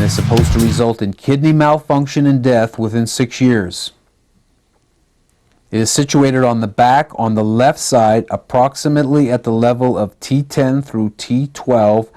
and is supposed to result in kidney malfunction and death within 6 years. It is situated on the back on the left side, approximately at the level of T10 through T12,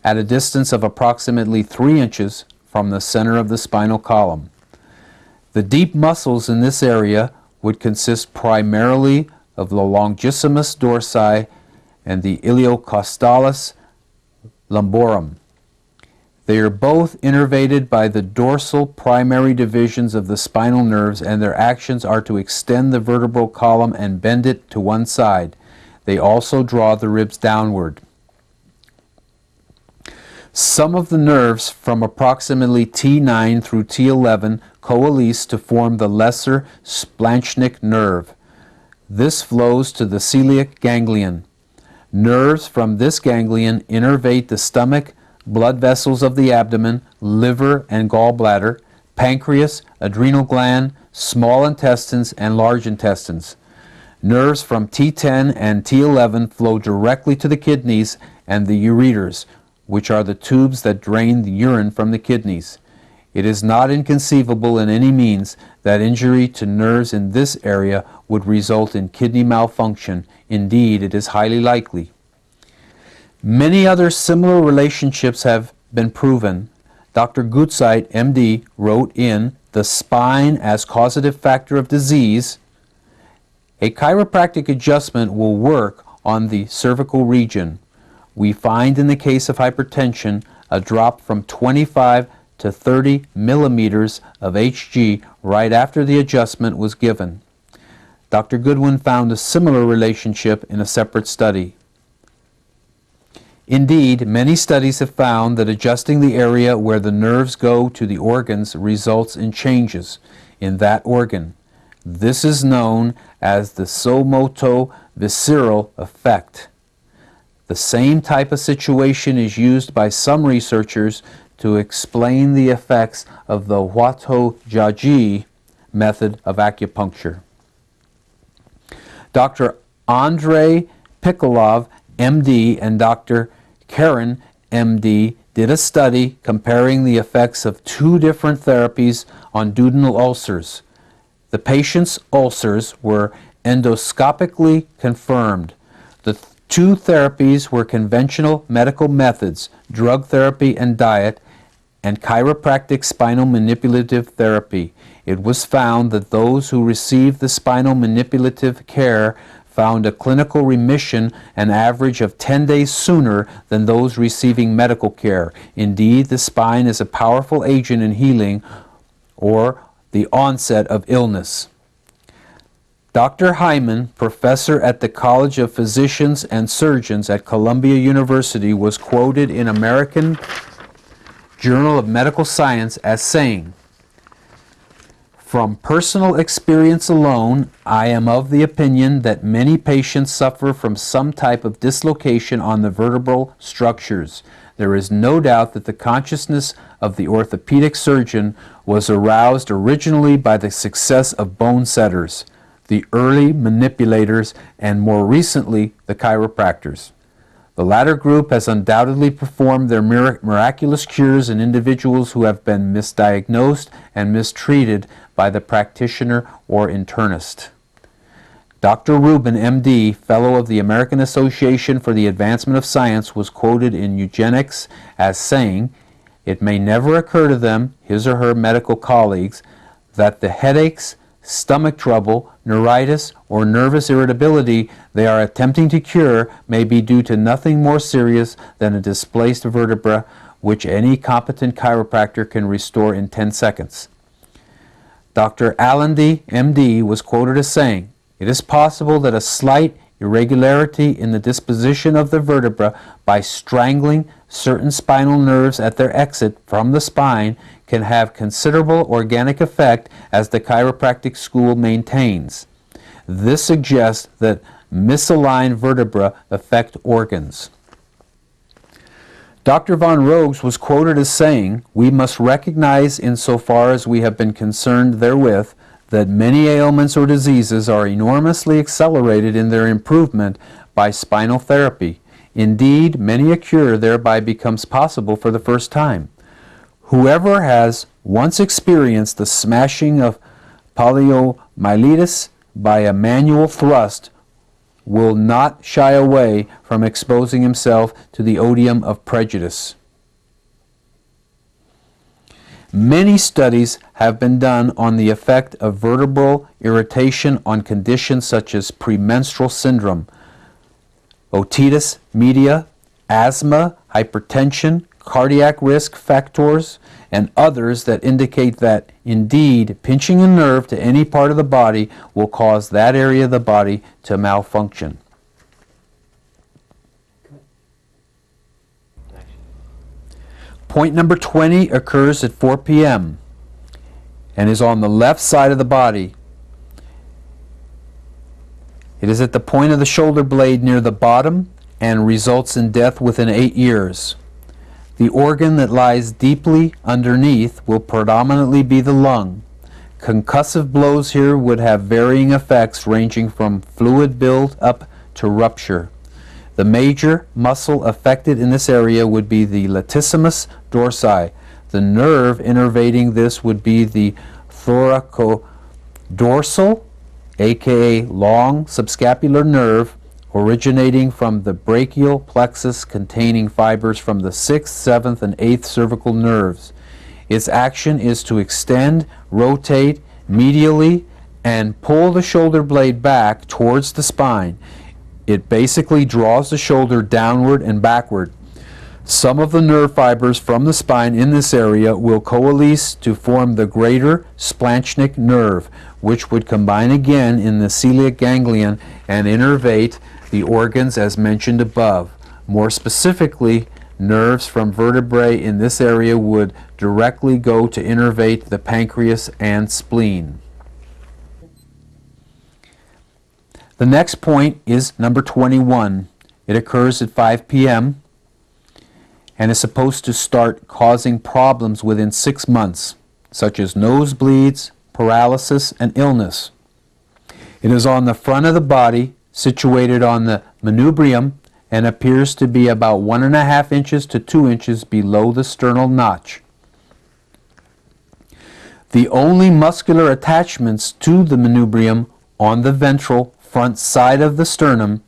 at a distance of approximately 3 inches from the center of the spinal column. The deep muscles in this area would consist primarily of the longissimus dorsi and the iliocostalis lumborum. They are both innervated by the dorsal primary divisions of the spinal nerves, and their actions are to extend the vertebral column and bend it to one side. They also draw the ribs downward. Some of the nerves from approximately T9 through T11 coalesce to form the lesser splanchnic nerve. This flows to the celiac ganglion. Nerves from this ganglion innervate the stomach, blood vessels of the abdomen, liver and gallbladder, pancreas, adrenal gland, small intestines, and large intestines. Nerves from T10 and T11 flow directly to the kidneys and the ureters, which are the tubes that drain the urine from the kidneys. It is not inconceivable in any means that injury to nerves in this area would result in kidney malfunction. Indeed, it is highly likely. Many other similar relationships have been proven. Dr. Gutzeit, MD, wrote in The Spine as Causative Factor of Disease, a chiropractic adjustment will work on the cervical region. We find in the case of hypertension a drop from 25 to 30 millimeters of Hg right after the adjustment was given. Dr. Goodwin found a similar relationship in a separate study. Indeed, many studies have found that adjusting the area where the nerves go to the organs results in changes in that organ. This is known as the somato-visceral effect. The same type of situation is used by some researchers to explain the effects of the Hwato-Jaji method of acupuncture. Dr. Andrei Pikolov, MD, and Dr. Karen, MD, did a study comparing the effects of 2 different therapies on duodenal ulcers. The patient's ulcers were endoscopically confirmed. The 2 therapies were conventional medical methods, drug therapy and diet, and chiropractic spinal manipulative therapy. It was found that those who received the spinal manipulative care found a clinical remission an average of 10 days sooner than those receiving medical care. Indeed, the spine is a powerful agent in healing or the onset of illness. Dr. Hyman, professor at the College of Physicians and Surgeons at Columbia University, was quoted in American Journal of Medical Science as saying, "From personal experience alone, I am of the opinion that many patients suffer from some type of dislocation on the vertebral structures. There is no doubt that the consciousness of the orthopedic surgeon was aroused originally by the success of bone setters, the early manipulators, and more recently the chiropractors. The latter group has undoubtedly performed their miraculous cures in individuals who have been misdiagnosed and mistreated by the practitioner or internist." Dr. Rubin, MD, Fellow of the American Association for the Advancement of Science, was quoted in Eugenics as saying, "It may never occur to them, his or her medical colleagues, that the headaches, stomach trouble, neuritis, or nervous irritability they are attempting to cure may be due to nothing more serious than a displaced vertebra, which any competent chiropractor can restore in 10 seconds. Dr. Allende, MD, was quoted as saying, "It is possible that a slight irregularity in the disposition of the vertebra by strangling certain spinal nerves at their exit from the spine can have considerable organic effect, as the chiropractic school maintains. This suggests that misaligned vertebrae affect organs." Dr. von Rogues was quoted as saying, "We must recognize, insofar as we have been concerned therewith, that many ailments or diseases are enormously accelerated in their improvement by spinal therapy. Indeed, many a cure thereby becomes possible for the first time. Whoever has once experienced the smashing of poliomyelitis by a manual thrust will not shy away from exposing himself to the odium of prejudice. Many studies have been done on the effect of vertebral irritation on conditions such as premenstrual syndrome, otitis media, asthma, hypertension, cardiac risk factors, and others that indicate that, indeed, pinching a nerve to any part of the body will cause that area of the body to malfunction. Point number 20 occurs at 4 p.m. and is on the left side of the body. It is at the point of the shoulder blade near the bottom and results in death within 8 years. The organ that lies deeply underneath will predominantly be the lung. Concussive blows here would have varying effects ranging from fluid build up to rupture. The major muscle affected in this area would be the latissimus dorsi. The nerve innervating this would be the thoracodorsal, aka long subscapular nerve, originating from the brachial plexus containing fibers from the 6th, 7th, and 8th cervical nerves. Its action is to extend, rotate medially, and pull the shoulder blade back towards the spine. It basically draws the shoulder downward and backward. Some of the nerve fibers from the spine in this area will coalesce to form the greater splanchnic nerve, which would combine again in the celiac ganglion and innervate the organs as mentioned above. More specifically, nerves from vertebrae in this area would directly go to innervate the pancreas and spleen. The next point is number 21. It occurs at 5 p.m. and is supposed to start causing problems within 6 months, such as nosebleeds, paralysis, and illness. It is on the front of the body, situated on the manubrium, and appears to be about 1.5 inches to 2 inches below the sternal notch. The only muscular attachments to the manubrium on the ventral front side of the sternum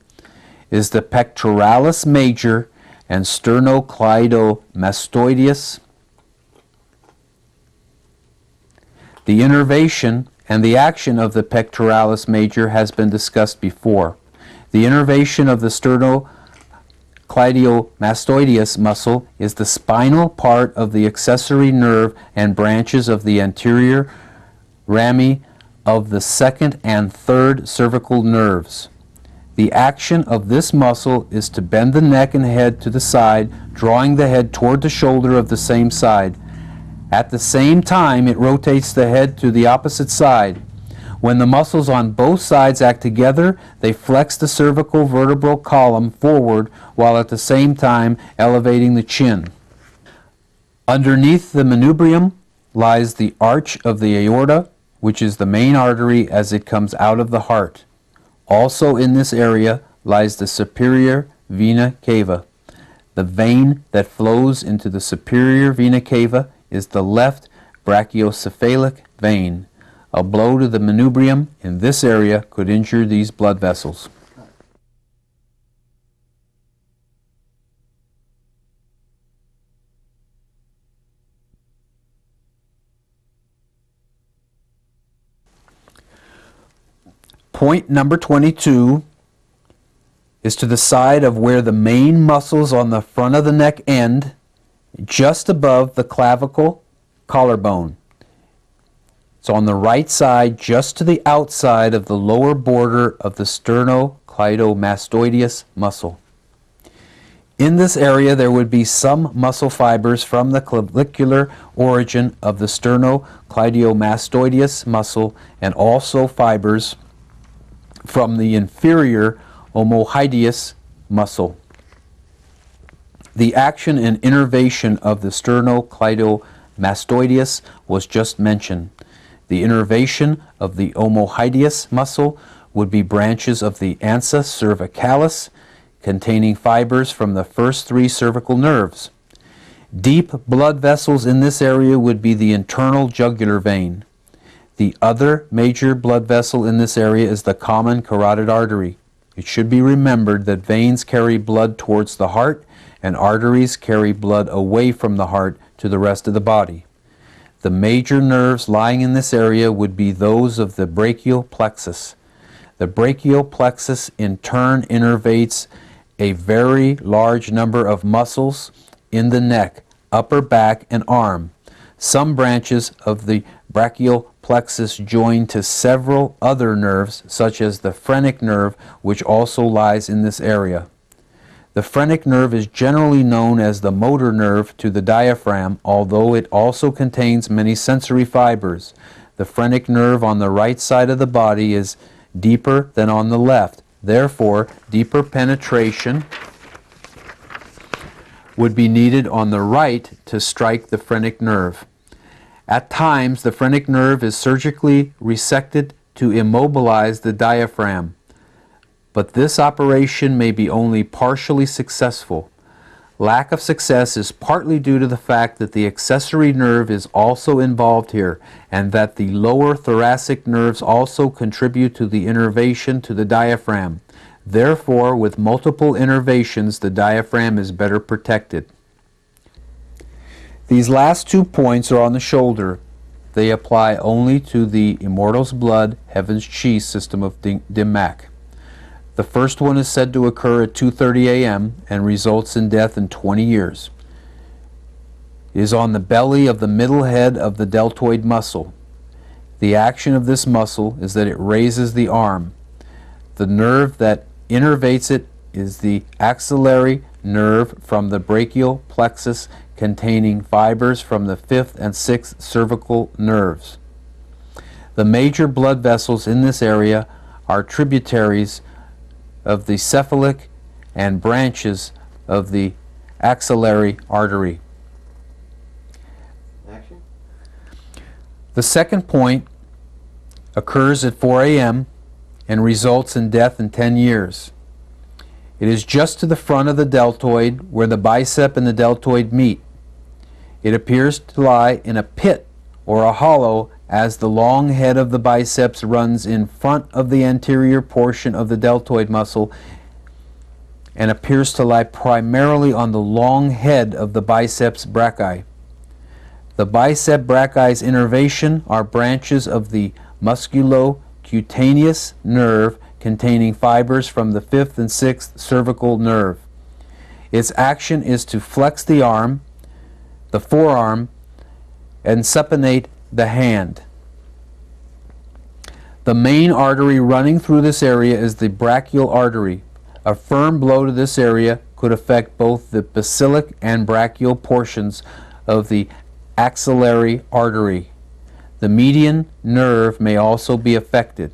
is the pectoralis major and sternocleidomastoideus. The innervation and the action of the pectoralis major has been discussed before. The innervation of the sternocleidomastoideus muscle is the spinal part of the accessory nerve and branches of the anterior rami of the 2nd and 3rd cervical nerves. The action of this muscle is to bend the neck and head to the side, drawing the head toward the shoulder of the same side. At the same time, it rotates the head to the opposite side. When the muscles on both sides act together, they flex the cervical vertebral column forward while at the same time elevating the chin. Underneath the manubrium lies the arch of the aorta, which is the main artery as it comes out of the heart. Also in this area lies the superior vena cava. The vein that flows into the superior vena cava is the left brachiocephalic vein. A blow to the manubrium in this area could injure these blood vessels. Point number 22 is to the side of where the main muscles on the front of the neck end, just above the clavicle collarbone. It's on the right side, just to the outside of the lower border of the sternocleidomastoideus muscle. In this area, there would be some muscle fibers from the clavicular origin of the sternocleidomastoideus muscle and also fibers from the inferior omohydeus muscle. The action and innervation of the sternocleidomastoideus was just mentioned. The innervation of the omohydeus muscle would be branches of the ansa cervicalis containing fibers from the first 3 cervical nerves. Deep blood vessels in this area would be the internal jugular vein. The other major blood vessel in this area is the common carotid artery. It should be remembered that veins carry blood towards the heart and arteries carry blood away from the heart to the rest of the body. The major nerves lying in this area would be those of the brachial plexus. The brachial plexus in turn innervates a very large number of muscles in the neck, upper back, and arm. Some branches of the brachial plexus join to several other nerves, such as the phrenic nerve, which also lies in this area. The phrenic nerve is generally known as the motor nerve to the diaphragm, although it also contains many sensory fibers. The phrenic nerve on the right side of the body is deeper than on the left. Therefore, deeper penetration would be needed on the right to strike the phrenic nerve. At times, the phrenic nerve is surgically resected to immobilize the diaphragm, but this operation may be only partially successful. Lack of success is partly due to the fact that the accessory nerve is also involved here, and that the lower thoracic nerves also contribute to the innervation to the diaphragm. Therefore, with multiple innervations, the diaphragm is better protected. These last 2 points are on the shoulder. They apply only to the Immortal's blood, Heaven's Chi system of dim mak. The first one is said to occur at 2:30 a.m. and results in death in 20 years. It is on the belly of the middle head of the deltoid muscle. The action of this muscle is that it raises the arm. The nerve that innervates it is the axillary nerve from the brachial plexus, containing fibers from the 5th and 6th cervical nerves. The major blood vessels in this area are tributaries of the cephalic and branches of the axillary artery. Action. The second point occurs at 4 a.m. and results in death in 10 years. It is just to the front of the deltoid where the bicep and the deltoid meet. It appears to lie in a pit or a hollow, as the long head of the biceps runs in front of the anterior portion of the deltoid muscle and appears to lie primarily on the long head of the biceps brachii. The bicep brachii's innervation are branches of the musculocutaneous nerve containing fibers from the 5th and 6th cervical nerve. Its action is to flex the arm, the forearm, and supinate the hand. The main artery running through this area is the brachial artery. A firm blow to this area could affect both the basilic and brachial portions of the axillary artery. The median nerve may also be affected.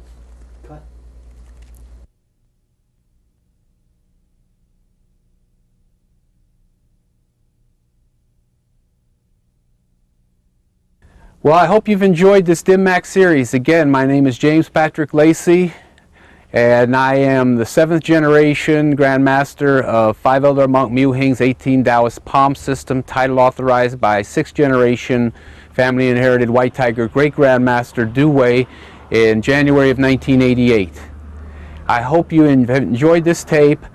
Well, I hope you've enjoyed this dim mak series. Again, my name is James Patrick Lacey, and I am the 7th generation Grand Master of 5 Elder Monk Mu Hing's 18 Taoist Palm System, title authorized by 6th generation family inherited White Tiger Great Grand Master Du Wei in January of 1988. I hope you have enjoyed this tape.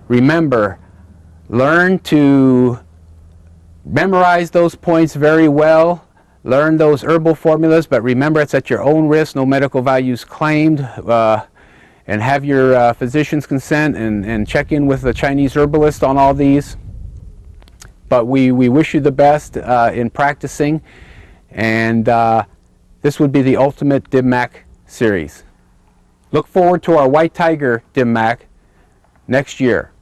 Remember, learn to memorize those points very well. Learn those herbal formulas, but remember it's at your own risk, no medical values claimed, and have your physician's consent and check in with the Chinese herbalist on all these. But we wish you the best in practicing, and this would be the ultimate dim mak series. Look forward to our White Tiger dim mak next year.